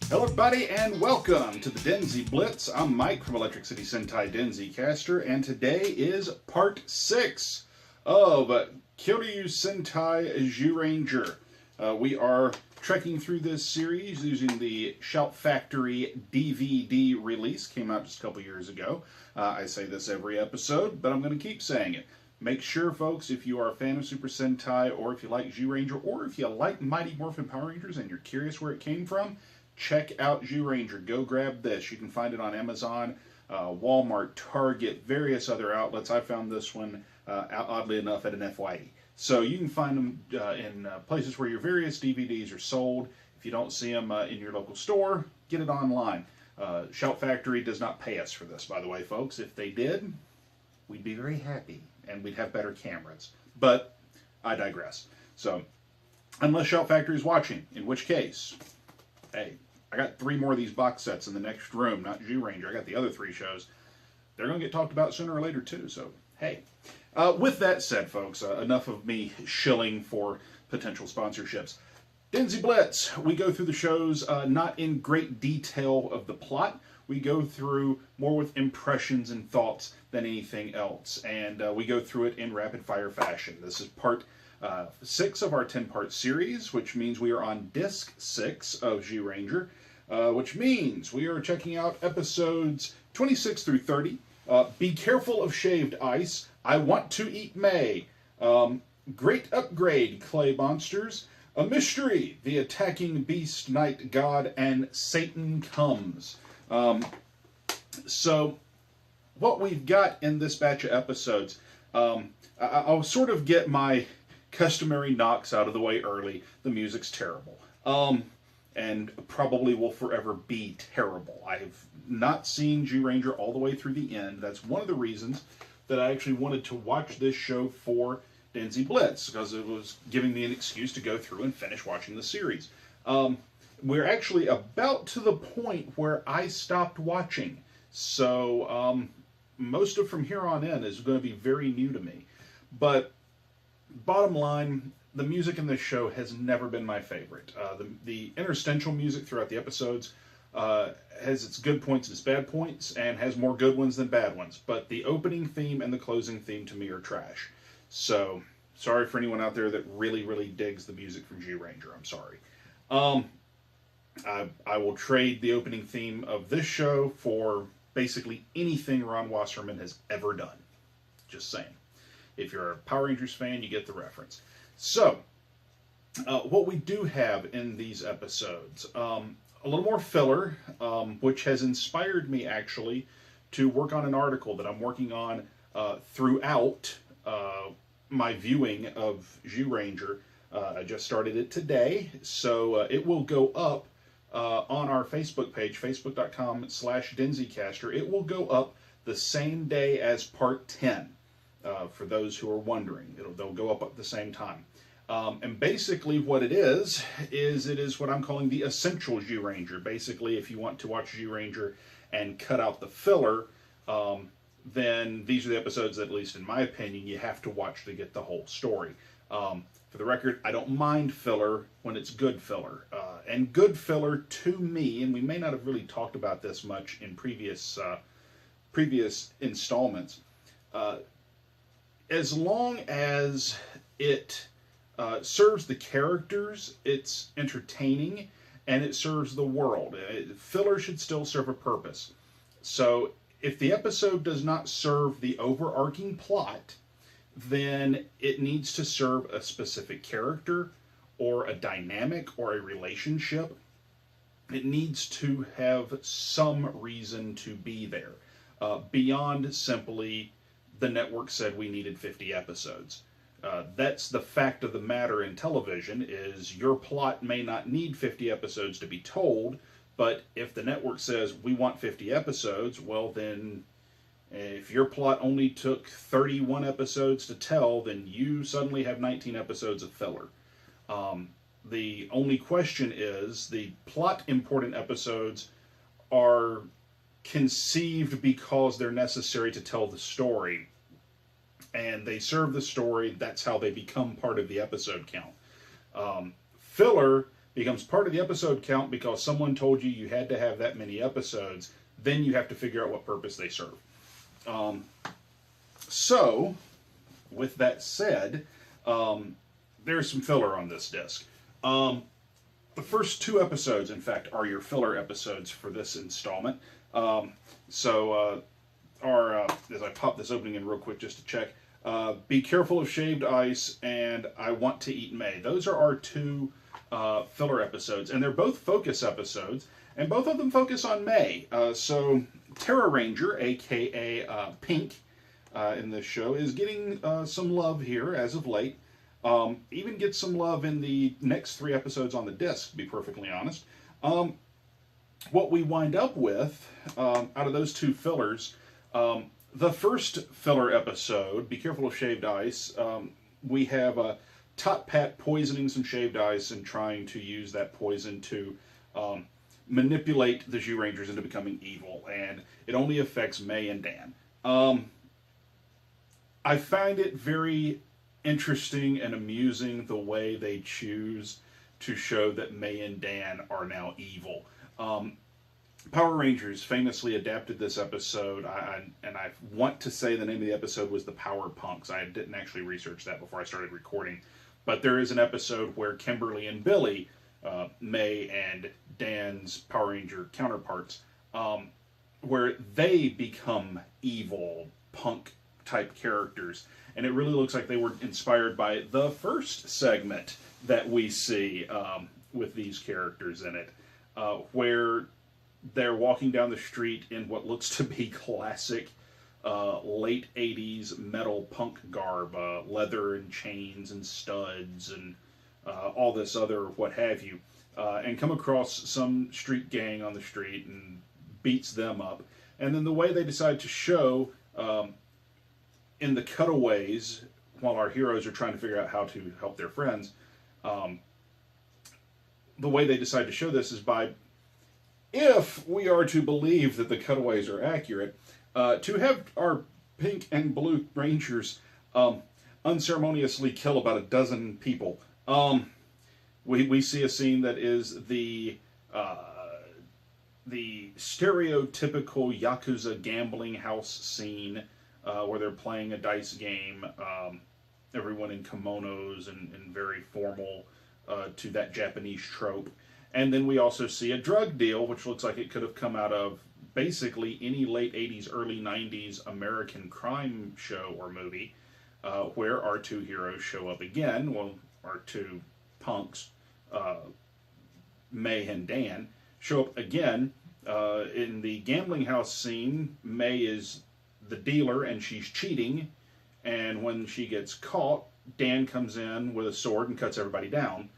Hello everybody and welcome to the DenziBlitz. I'm Mike from Electric City Sentai DenziCaster, and today is part 6 of Kyoryu Sentai Zyuranger. We are trekking through this series using the Shout Factory DVD release. Came out just a couple years ago. I say this every episode, but I'm going to keep saying it. Make sure, folks, if you are a fan of Super Sentai, or if you like Zyuranger, or if you like Mighty Morphin Power Rangers and you're curious where it came from, check out Zyuranger. Go grab this. You can find it on Amazon, Walmart, Target, various other outlets. I found this one, oddly enough, at an FYE. So you can find them in places where your various DVDs are sold. If you don't see them in your local store, get it online. Shout Factory does not pay us for this, by the way, folks. If they did, we'd be very happy, and we'd have better cameras. But I digress. So, unless Shout Factory is watching, in which case, hey, I got 3 more of these box sets in the next room, not Zyuranger. I got the other 3 shows. They're going to get talked about sooner or later, too, so hey. With that said, folks, enough of me shilling for potential sponsorships. DenziBlitz, we go through the shows not in great detail of the plot. We go through more with impressions and thoughts than anything else, and we go through it in rapid-fire fashion. This is part 6 of our 10-part series, which means we are on disc 6 of Zyuranger, which means we are checking out episodes 26 through 30. Be careful of shaved ice. I want to eat May. Great upgrade, clay monsters. A mystery, the attacking beast knight god, and Satan comes. So what we've got in this batch of episodes, I'll sort of get my customary knocks out of the way early. The music's terrible. And probably will forever be terrible. I've not seen Zyuranger all the way through the end. That's one of the reasons that I actually wanted to watch this show for DenziBlitz, because it was giving me an excuse to go through and finish watching the series. We're actually about to the point where I stopped watching. So most of from here on in is going to be very new to me. But bottom line, the music in this show has never been my favorite. The interstitial music throughout the episodes has its good points and its bad points, and has more good ones than bad ones. But the opening theme and the closing theme to me are trash. So, sorry for anyone out there that really, really digs the music from Zyuranger. I'm sorry. I will trade the opening theme of this show for basically anything Ron Wasserman has ever done. Just saying. If you're a Power Rangers fan, you get the reference. So, what we do have in these episodes, a little more filler, which has inspired me actually to work on an article that I'm working on throughout my viewing of Zyuranger. I just started it today, so it will go up on our Facebook page, facebook.com/DenziCaster. It will go up the same day as part 10. For those who are wondering, they'll go up at the same time. And basically what it is what I'm calling the essential Zyuranger. Basically, if you want to watch Zyuranger and cut out the filler, then these are the episodes that, at least in my opinion, you have to watch to get the whole story. For the record, I don't mind filler when it's good filler. And good filler to me, and we may not have really talked about this much in previous installments, as long as it serves the characters, it's entertaining, and it serves the world. Filler should still serve a purpose. So if the episode does not serve the overarching plot, then it needs to serve a specific character, or a dynamic, or a relationship. It needs to have some reason to be there, beyond simply the network said we needed 50 episodes. That's the fact of the matter in television, is your plot may not need 50 episodes to be told, but if the network says we want 50 episodes, well then, if your plot only took 31 episodes to tell, then you suddenly have 19 episodes of filler. The only question is, the plot important episodes are conceived because they're necessary to tell the story, and they serve the story. That's how they become part of the episode count. Filler becomes part of the episode count because someone told you you had to have that many episodes. Then you have to figure out what purpose they serve. So, with that said, there's some filler on this disc. The first 2 episodes, in fact, are your filler episodes for this installment. As I pop this opening in real quick just to check, Be Careful of Shaved Ice and I Want to Eat May. Those are our 2 filler episodes, and they're both focus episodes, and both of them focus on May. So Terra Ranger, aka Pink, in this show, is getting some love here as of late. Even gets some love in the next 3 episodes on the disc, to be perfectly honest. What we wind up with, out of those 2 fillers, the first filler episode, Be Careful of Shaved Ice, we have Tot Pat poisoning some shaved ice and trying to use that poison to manipulate the Zyurangers into becoming evil, and it only affects May and Dan. I find it very interesting and amusing the way they choose to show that May and Dan are now evil. Power Rangers famously adapted this episode, and I want to say the name of the episode was The Power Punks. I didn't actually research that before I started recording. But there is an episode where Kimberly and Billy, May and Dan's Power Ranger counterparts, where they become evil punk-type characters. And it really looks like they were inspired by the first segment that we see with these characters in it, where they're walking down the street in what looks to be classic late 80s metal punk garb, leather and chains and studs and all this other what have you, and come across some street gang on the street and beats them up. And then the way they decide to show in the cutaways, while our heroes are trying to figure out how to help their friends, the way they decide to show this is by, if we are to believe that the cutaways are accurate, to have our pink and blue Rangers unceremoniously kill about a dozen people. We see a scene that is the stereotypical Yakuza gambling house scene, where they're playing a dice game, everyone in kimonos and very formal to that Japanese trope. And then we also see a drug deal, which looks like it could have come out of basically any late 80s, early 90s American crime show or movie, where our 2 heroes show up again. Well, our 2 punks, May and Dan, show up again. In the gambling house scene, May is the dealer and she's cheating, and when she gets caught, Dan comes in with a sword and cuts everybody down.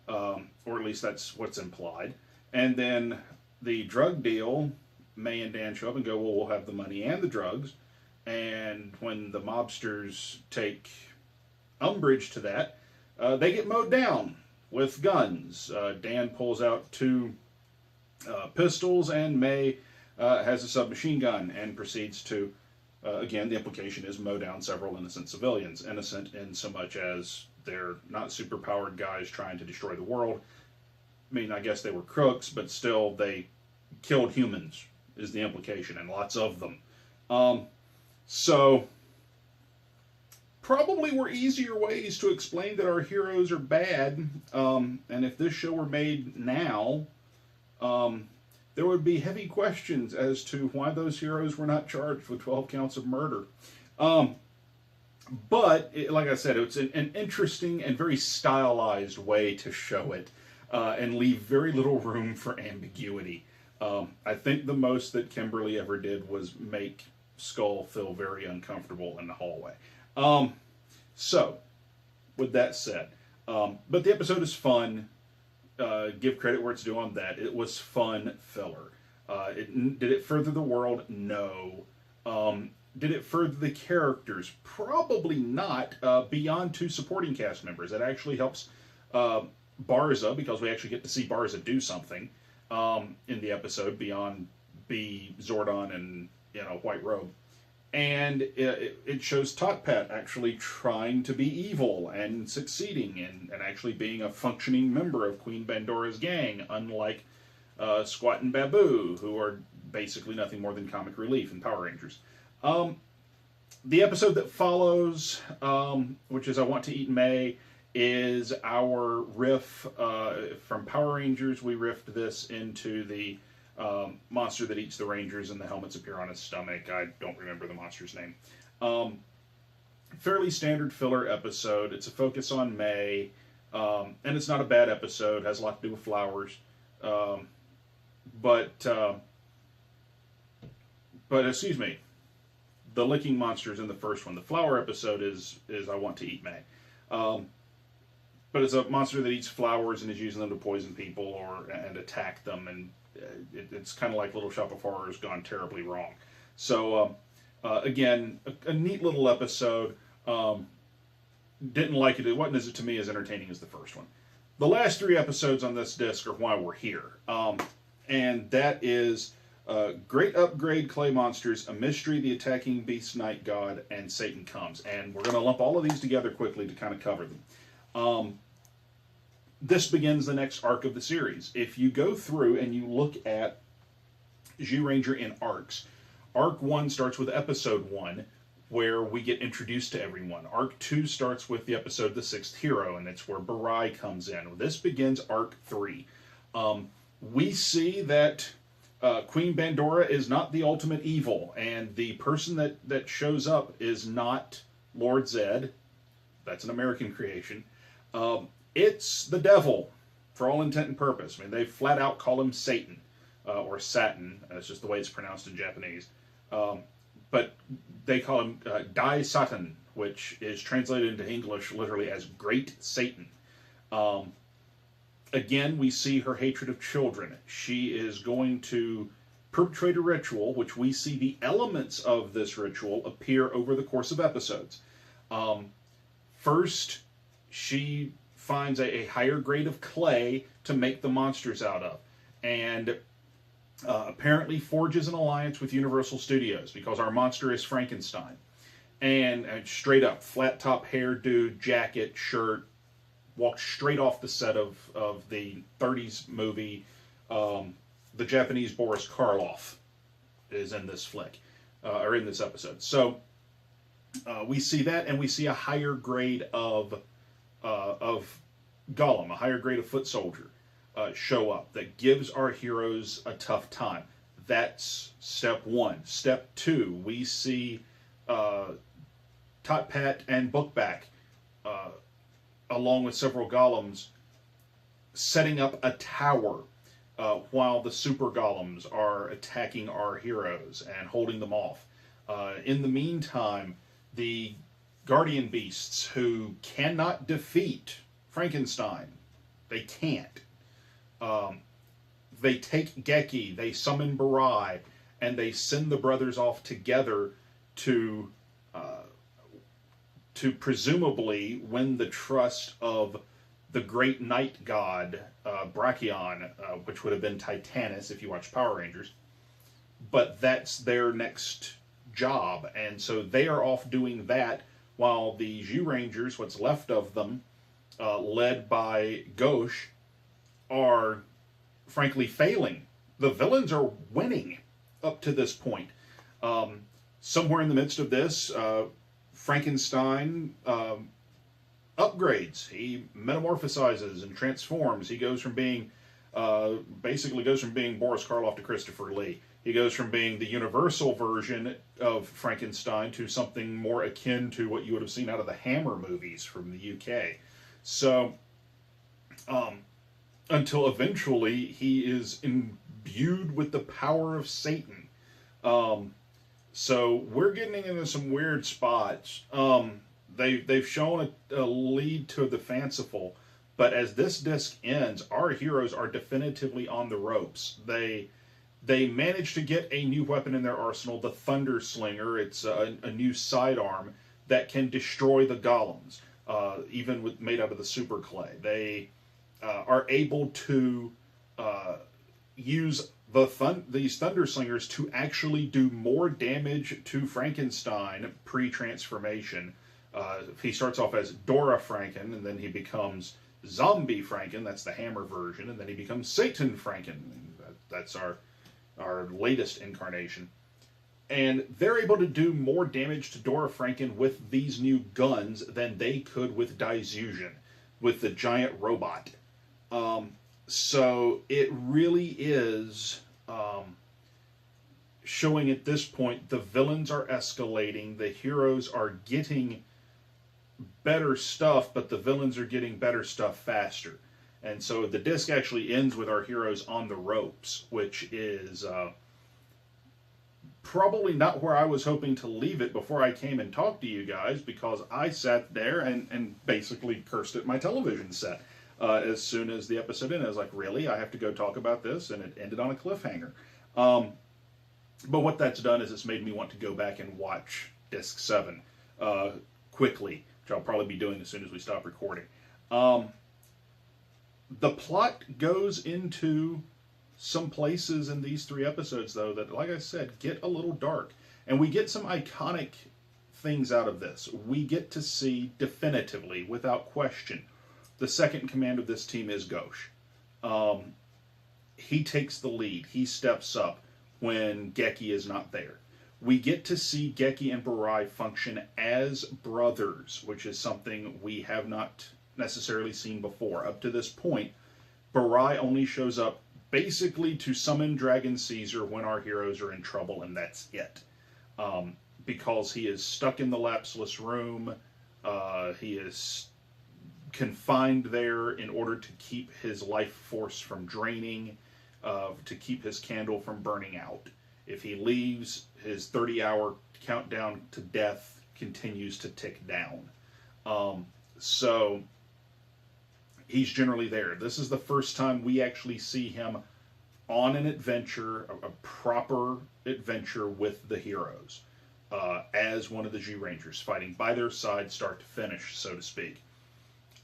Or at least that's what's implied. And then the drug deal, May and Dan show up and go, well, we'll have the money and the drugs. And when the mobsters take umbrage to that, they get mowed down with guns. Dan pulls out 2 pistols, and May has a submachine gun and proceeds to, again, the implication is mow down several innocent civilians. Innocent in so much as they're not superpowered guys trying to destroy the world. I mean, I guess they were crooks, but still they killed humans, is the implication, and lots of them. So, probably were easier ways to explain that our heroes are bad, and if this show were made now, there would be heavy questions as to why those heroes were not charged with 12 counts of murder. But, like I said, it's an interesting and very stylized way to show it, and leave very little room for ambiguity. I think the most that Kimberly ever did was make Skull feel very uncomfortable in the hallway. So, with that said, but the episode is fun. Give credit where it's due on that. It was fun filler. Did it further the world? No. Did it further the characters? Probably not, beyond 2 supporting cast members. It actually helps Barza, because we actually get to see Barza do something in the episode beyond be Zordon and, White Robe. And it shows Totpat actually trying to be evil and succeeding and actually being a functioning member of Queen Bandora's gang, unlike Squat and Babu, who are basically nothing more than comic relief in Power Rangers. The episode that follows, which is I Want to Eat May, is our riff from Power Rangers. We riffed this into the monster that eats the Rangers and the helmets appear on his stomach. I don't remember the monster's name. Fairly standard filler episode. It's a focus on May, and it's not a bad episode. It has a lot to do with flowers. But excuse me, the licking monsters in the first one. The flower episode is I Want to Eat May. But it's a monster that eats flowers and is using them to poison people and attack them, and it's kind of like Little Shop of Horrors gone terribly wrong. So again, a neat little episode. Didn't like it. It wasn't to me as entertaining as the first one. The last 3 episodes on this disc are why we're here. And that is Great Upgrade Clay Monsters, A Mystery, The Attacking Beast Night God, and Satan Comes. And we're going to lump all of these together quickly to kind of cover them. This begins the next arc of the series. If you go through and you look at Zyuranger in arcs, Arc 1 starts with Episode 1, where we get introduced to everyone. Arc 2 starts with the episode The Sixth Hero, and it's where Barai comes in. This begins Arc 3. We see that Queen Bandora is not the ultimate evil, and the person that shows up is not Lord Zed. That's an American creation. It's the devil, for all intent and purpose. I mean, they flat out call him Satan, or Satin. That's just the way it's pronounced in Japanese. But they call him Dai Satan, which is translated into English literally as Great Satan. Again, we see her hatred of children. She is going to perpetrate a ritual, which we see the elements of this ritual appear over the course of episodes. First, she finds a higher grade of clay to make the monsters out of, and apparently forges an alliance with Universal Studios, because our monster is Frankenstein. And straight up, flat top hairdo, jacket, shirt, walked straight off the set of the 30s movie. The Japanese Boris Karloff is in this flick, or in this episode. So we see that, and we see a higher grade of Gollum, a higher grade of foot soldier, show up that gives our heroes a tough time. That's step 1. Step 2, we see Totpat and Bookback, along with several golems, setting up a tower while the super golems are attacking our heroes and holding them off. In the meantime, the guardian beasts, who cannot defeat Frankenstein, they can't. They take Geki, they summon Barai, and they send the brothers off together to presumably win the trust of the great night god, Brachion, which would have been Titanus if you watch Power Rangers. But that's their next job, and so they are off doing that while the Zyurangers, what's left of them, led by Ghosh, are frankly failing. The villains are winning up to this point. Somewhere in the midst of this, Frankenstein upgrades. He metamorphosizes and transforms. He goes from being, basically goes from being Boris Karloff to Christopher Lee. He goes from being the universal version of Frankenstein to something more akin to what you would have seen out of the Hammer movies from the UK. So, until eventually he is imbued with the power of Satan. So we're getting into some weird spots. They've shown a lead to the fanciful, but as this disc ends, our heroes are definitively on the ropes. They managed to get a new weapon in their arsenal, the Thunder Slinger. It's a new sidearm that can destroy the golems, even made out of the super clay. They are able to use these Thunderslingers to actually do more damage to Frankenstein pre-transformation. He starts off as Dora Franken, and then he becomes Zombie Franken, that's the hammer version, and then he becomes Satan Franken. That's our latest incarnation. And they're able to do more damage to Dora Franken with these new guns than they could with DenziBlitz, with the giant robot. So it really is showing at this point the villains are escalating, the heroes are getting better stuff, but the villains are getting better stuff faster. And so the disc actually ends with our heroes on the ropes, which is probably not where I was hoping to leave it before I came and talked to you guys, because I sat there and basically cursed at my television set as soon as the episode ended. I was like, really? I have to go talk about this? And it ended on a cliffhanger. But what that's done is it's made me want to go back and watch Disc 7 quickly, which I'll probably be doing as soon as we stop recording. The plot goes into some places in these 3 episodes, though, that, like I said, get a little dark. And we get some iconic things out of this. We get to see definitively, without question, the second in command of this team is Ghosh. He takes the lead. He steps up when Geki is not there. We get to see Geki and Barai function as brothers, which is something we have not necessarily seen before. Up to this point, Barai only shows up basically to summon Dragon Caesar when our heroes are in trouble, and that's it. Because he is stuck in the lapseless room, he is confined there in order to keep his life force from draining, to keep his candle from burning out. If he leaves, his 30-hour countdown to death continues to tick down. So he's generally there. This is the first time we actually see him on an adventure, a proper adventure with the heroes, as one of the Zyurangers, fighting by their side, start to finish, so to speak.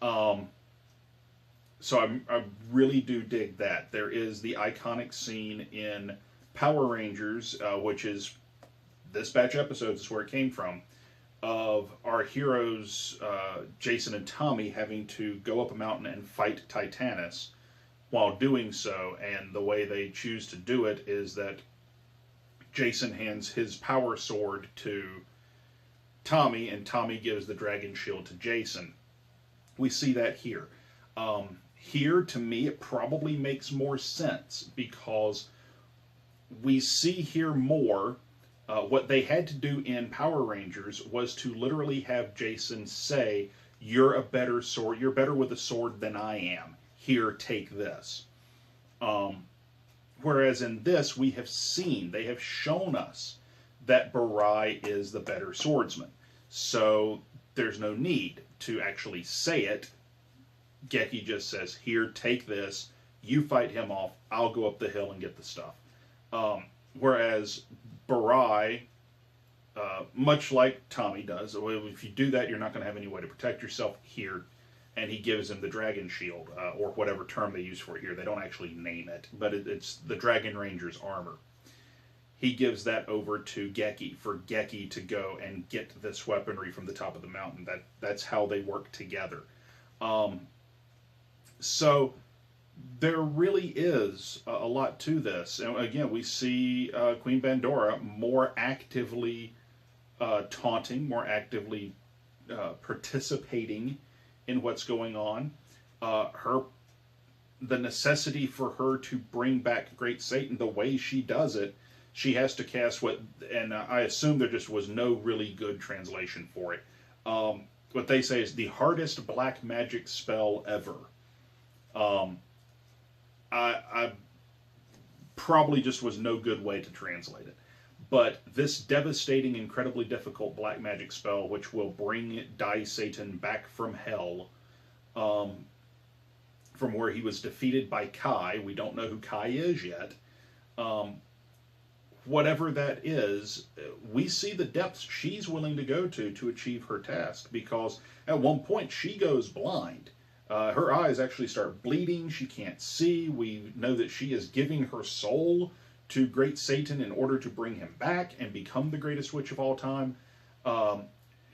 So I really do dig that. There is the iconic scene in Power Rangers, which is this batch of episodes is where it came from, of our heroes, Jason and Tommy, having to go up a mountain and fight Titanus while doing so. And the way they choose to do it is that Jason hands his power sword to Tommy, and Tommy gives the dragon shield to Jason. We see that here. Here, to me, it probably makes more sense, because we see here more. What they had to do in Power Rangers was to literally have Jason say, "You're a better sword. You're better with a sword than I am. Here, take this." Whereas in this, we have seen, they have shown us that Barai is the better swordsman. So there's no need to actually say it. Geki just says, "Here, take this. You fight him off. I'll go up the hill and get the stuff." Whereas Barai, much like Tommy does, if you do that, you're not going to have any way to protect yourself. Here, and he gives him the dragon shield, or whatever term they use for it here. They don't actually name it, but it's the Dragon Ranger's armor. He gives that over to Geki for Geki to go and get this weaponry from the top of the mountain. That's how they work together. So there really is a lot to this. And again, we see Queen Bandora more actively taunting, more actively participating in what's going on. The necessity for her to bring back Great Satan, the way she does it, she has to cast and I assume there just was no really good translation for it. What they say is the hardest black magic spell ever. I probably just was no good way to translate it. But this devastating, incredibly difficult black magic spell, which will bring Dai Satan back from hell, from where he was defeated by Kai. We don't know who Kai is yet. Whatever that is, we see the depths she's willing to go to achieve her task, because at one point she goes blind. Her eyes actually start bleeding. She can't see. We know that she is giving her soul to Great Satan in order to bring him back and become the greatest witch of all time.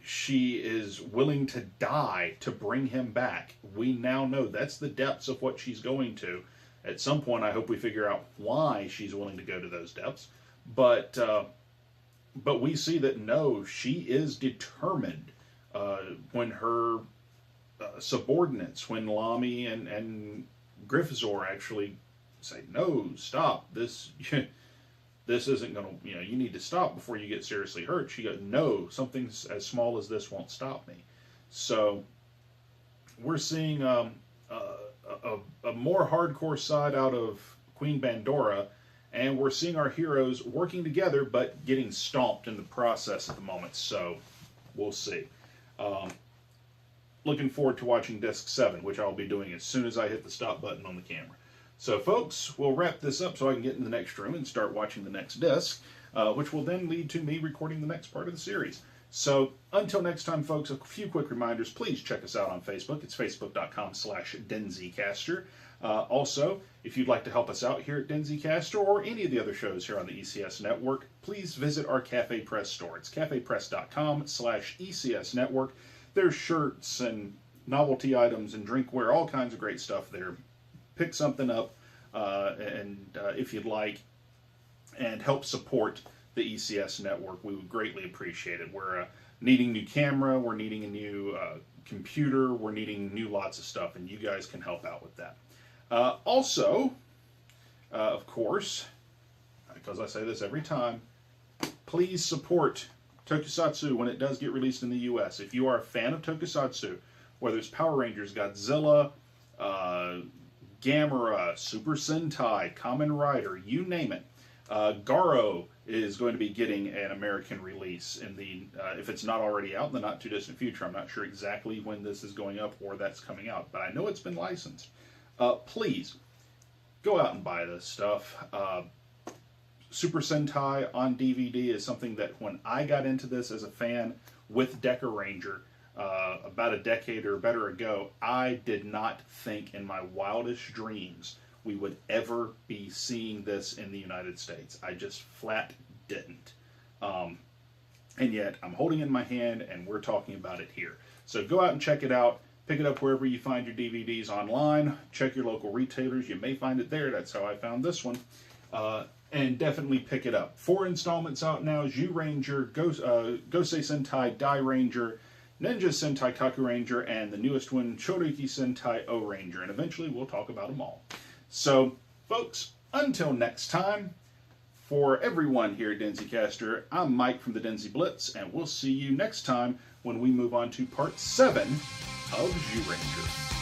She is willing to die to bring him back. We now know that's the depths of what she's going to. At some point, I hope we figure out why she's willing to go to those depths. But we see that no, she is determined. When her subordinates, when Lamy and Griffzor actually say, no, stop, this isn't going to, you need to stop before you get seriously hurt. She goes, no, something as small as this won't stop me. So we're seeing a more hardcore side out of Queen Bandora, and we're seeing our heroes working together, but getting stomped in the process at the moment. So we'll see. Looking forward to watching Disc 7, which I'll be doing as soon as I hit the stop button on the camera. So, folks, we'll wrap this up so I can get in the next room and start watching the next disc, which will then lead to me recording the next part of the series. So, until next time, folks, a few quick reminders. Please check us out on Facebook. It's facebook.com/DenziCaster. Also, if you'd like to help us out here at DenziCaster or any of the other shows here on the ECS Network, please visit our Cafe Press store. It's cafepress.com/ECS Network. There's shirts and novelty items and drinkware, all kinds of great stuff there. Pick something up, if you'd like, and help support the ECS Network. We would greatly appreciate it. We're needing new camera, we're needing a new computer, we're needing new lots of stuff, and you guys can help out with that. Also, of course, because I say this every time, please support Tokusatsu when it does get released in the U.S. If you are a fan of Tokusatsu, whether it's Power Rangers, Godzilla, Gamera, Super Sentai, Kamen Rider, you name it. Garo is going to be getting an American release in the, if it's not already out in the not too distant future. I'm not sure exactly when this is going up or that's coming out, but I know it's been licensed. Please, go out and buy this stuff. Super Sentai on DVD is something that when I got into this as a fan with Deca Ranger, about a decade or better ago, I did not think in my wildest dreams we would ever be seeing this in the United States. I just flat didn't. And yet, I'm holding it in my hand, and we're talking about it here. So go out and check it out. Pick it up wherever you find your DVDs online. Check your local retailers. You may find it there. That's how I found this one. And definitely pick it up. 4 installments out now. Zyuranger, Gosei Sentai Dai Ranger, Ninja Sentai Kaku Ranger, and the newest one, Choriki Sentai O Ranger. And eventually we'll talk about them all. So, folks, until next time, for everyone here at DenziCaster, I'm Mike from the DenziBlitz, and we'll see you next time when we move on to Part 7 of Zyuranger.